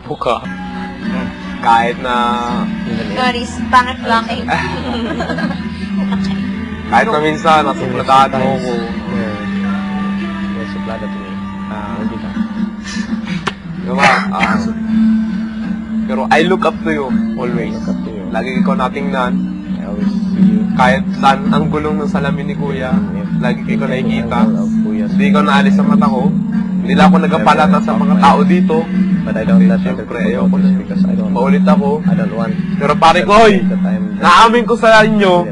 gwapo ka. Kahit na... Sorry, pangit lang eh. Kahit na minsan, nasupladahan mo ko. May suplada to me. Hindi ka. Diba? Pero I look up to you, always. Look up to you. Lagi ikaw natingnan. I always see you. Kahit saan ang gulong ng salamin ni Kuya, lagi ikaw nakikita. Kuya. Hindi ikaw naalis sa mata ko. Hindi na ako nagapalata sa mga tao dito. But I don't let other Siyempre, people ayoko notice na. because I don't Paulit ako. want Pero pare ko, hoy! that I'm Naamin ko sa inyo,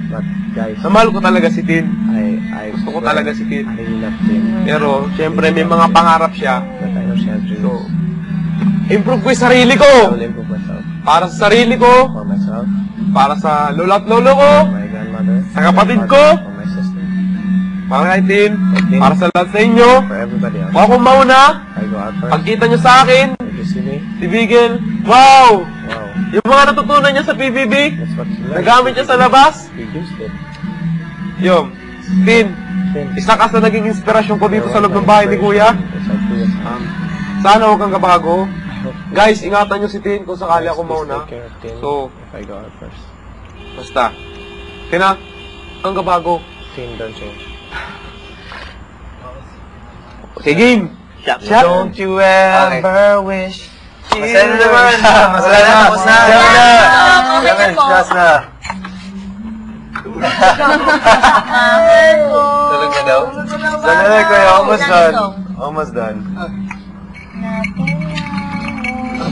But guys, na mahal ko talaga si Tin. I Gusto ko talaga si Tin. I really love Tin. Pero, siyempre, may mga pangarap siya. But I know she has dreams. So, improve ko yung sarili ko. I will improve myself. Para sa sarili ko, For myself, para sa lola at lolo ko, for my grandmother, sa kapatid ko, for my sister, para kay Tin, para sa lahat sa inyo. for everybody else. Kung ako mauna, I go out first. pagkita nyo sa akin, If you see me, si Bigel, wow! wow, Yung mga natutunan niya sa PBB, that's what you learn. nagamit niya sa labas, We used it. yung, Tin, Tin. isa ka sa naging inspirasyon ko dito sa loob ng bahay ni Kuya. It's our Kuya's house. Sana huwag kang kabago. Guys, ingatan nyo si Tin kung sakali ako mauna. Please take care of Tin So, if I go out first. basta. Tina, ang kabago. Tin, don't change. Okay, game! Shot! Don't you ever wish. Masaya na naman. Masaya na. Tapos na. Okay po. na. Tulog na daw? Tulog ko yun. Almost done. Almost done.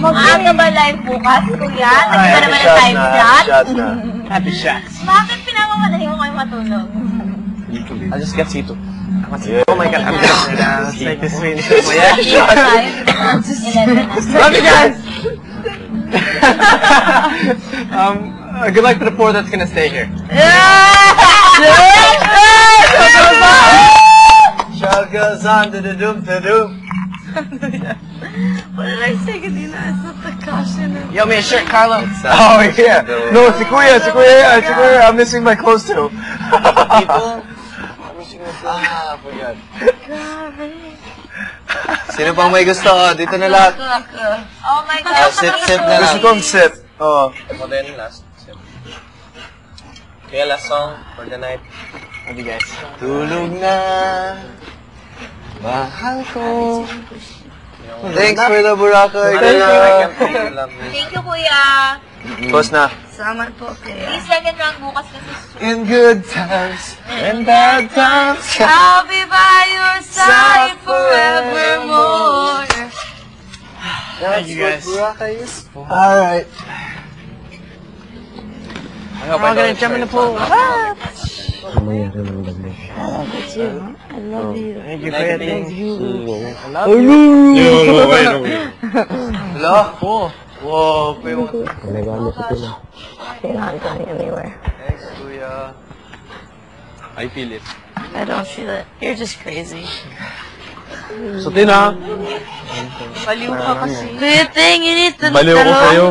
Maaga ba live bukas, Kuya? Hindi ba naman ang time shot? Shot na. Happy shots. Bakit pinamamalahin mo kayo matulog? I'll just get Sito. Oh my God, I'm gonna take this finish. Yeah, Love you guys! good luck to the four that's gonna stay here. Shot goes on to the doom to doom. What did I say kanina? It's not the caution. Yo, me a shirt, Carlo. Oh yeah. No, si Kuya. I'm missing my clothes too. People. I'm missing my clothes. Ah, I forgot. Grabe. Sino pang may gusto? Dito na lahat. Oh my God. Sip na lang. Gusto kong sip. Oo. Ako din, last sip. Kaya last song for the night. Love you guys. Tulog na. Mahal ko. Thanks for the Boracay. Thank you, Kuya. Boss na. Salamat po, Kuya. Please, second round bukas kasi. In good times and bad times. I'll be by your side forevermore. Thank you guys. Boracay is for. Alright. I'm gonna jump in the pool. Ano mangyari ng gabi? I love you. Thank you for your things. I love you. Hello? Whoa, Nagagamit ito na. You're not going anywhere. Thanks, Kuya. I feel it. I don't feel it. You're just crazy. So, Tina, Baliw ka kasi. Do you think you need to baliw ko sa'yo.